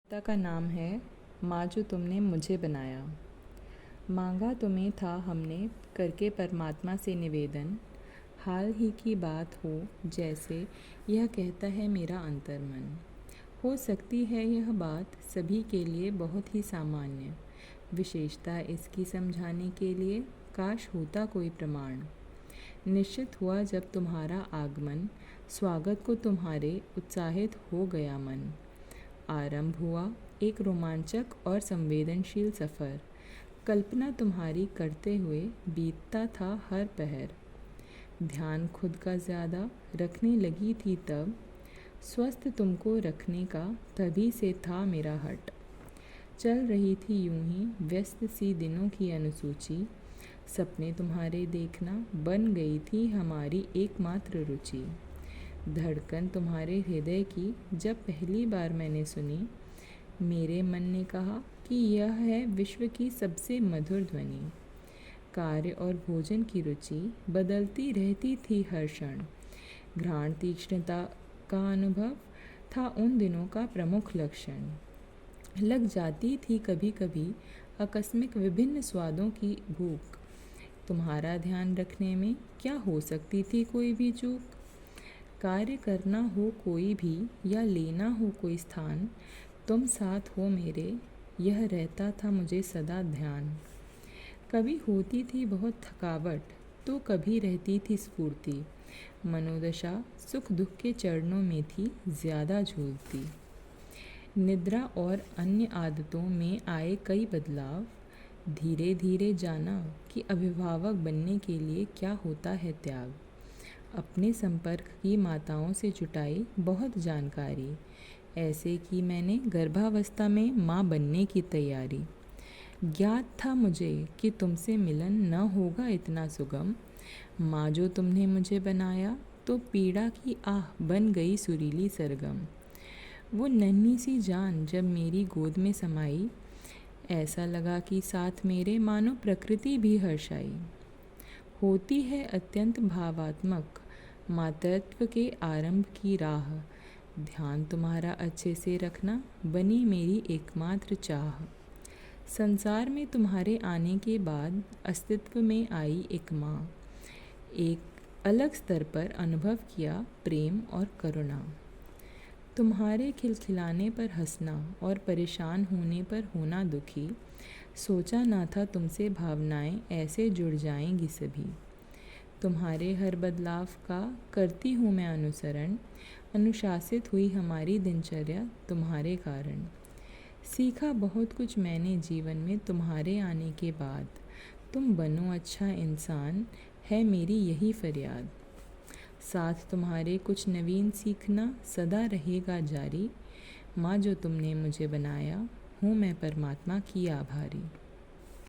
कविता का नाम है माँ जो तुमने मुझे बनाया। मांगा तुम्हें था हमने करके परमात्मा से निवेदन, हाल ही की बात हो जैसे यह कहता है मेरा अंतर्मन। हो सकती है यह बात सभी के लिए बहुत ही सामान्य, विशेषता इसकी समझाने के लिए काश होता कोई प्रमाण। निश्चित हुआ जब तुम्हारा आगमन, स्वागत को तुम्हारे उत्साहित हो गया मन। आरंभ हुआ एक रोमांचक और संवेदनशील सफ़र, कल्पना तुम्हारी करते हुए बीतता था हर पहर। ध्यान खुद का ज़्यादा रखने लगी थी तब, स्वस्थ तुमको रखने का तभी से था मेरा हट। चल रही थी यूं ही व्यस्त सी दिनों की अनुसूची, सपने तुम्हारे देखना बन गई थी हमारी एकमात्र रुचि। धड़कन तुम्हारे हृदय की जब पहली बार मैंने सुनी, मेरे मन ने कहा कि यह है विश्व की सबसे मधुर ध्वनि। कार्य और भोजन की रुचि बदलती रहती थी हर क्षण। घ्राण तीक्ष्णता का अनुभव था उन दिनों का प्रमुख लक्षण। लग जाती थी कभी कभी आकस्मिक विभिन्न स्वादों की भूख। तुम्हारा ध्यान रखने में क्या हो सकती थी कोई भी चूक। कार्य करना हो कोई भी या लेना हो कोई स्थान, तुम साथ हो मेरे, यह रहता था मुझे सदा ध्यान। कभी होती थी बहुत थकावट तो कभी रहती थी स्फूर्ति, मनोदशा सुख दुख के चरणों में थी ज़्यादा झूलती। निद्रा और अन्य आदतों में आए कई बदलाव, धीरे धीरे जाना कि अभिभावक बनने के लिए क्या होता है त्याग। अपने संपर्क की माताओं से जुटाई बहुत जानकारी, ऐसे कि मैंने गर्भावस्था में माँ बनने की तैयारी। ज्ञात था मुझे कि तुमसे मिलन न होगा इतना सुगम, माँ जो तुमने मुझे बनाया तो पीड़ा की आह बन गई सुरीली सरगम। वो नन्ही सी जान जब मेरी गोद में समाई, ऐसा लगा कि साथ मेरे मानो प्रकृति भी हर्षाई। होती है अत्यंत भावात्मक मातृत्व के आरंभ की राह, ध्यान तुम्हारा अच्छे से रखना बनी मेरी एकमात्र चाह। संसार में तुम्हारे आने के बाद अस्तित्व में आई एक माँ, एक अलग स्तर पर अनुभव किया प्रेम और करुणा। तुम्हारे खिलखिलाने पर हंसना और परेशान होने पर होना दुखी, सोचा ना था तुमसे भावनाएं ऐसे जुड़ जाएंगी सभी। तुम्हारे हर बदलाव का करती हूँ मैं अनुसरण, अनुशासित हुई हमारी दिनचर्या तुम्हारे कारण। सीखा बहुत कुछ मैंने जीवन में तुम्हारे आने के बाद, तुम बनो अच्छा इंसान है मेरी यही फरियाद। साथ तुम्हारे कुछ नवीन सीखना सदा रहेगा जारी, माँ जो तुमने मुझे बनाया हूँ मैं परमात्मा की आभारी।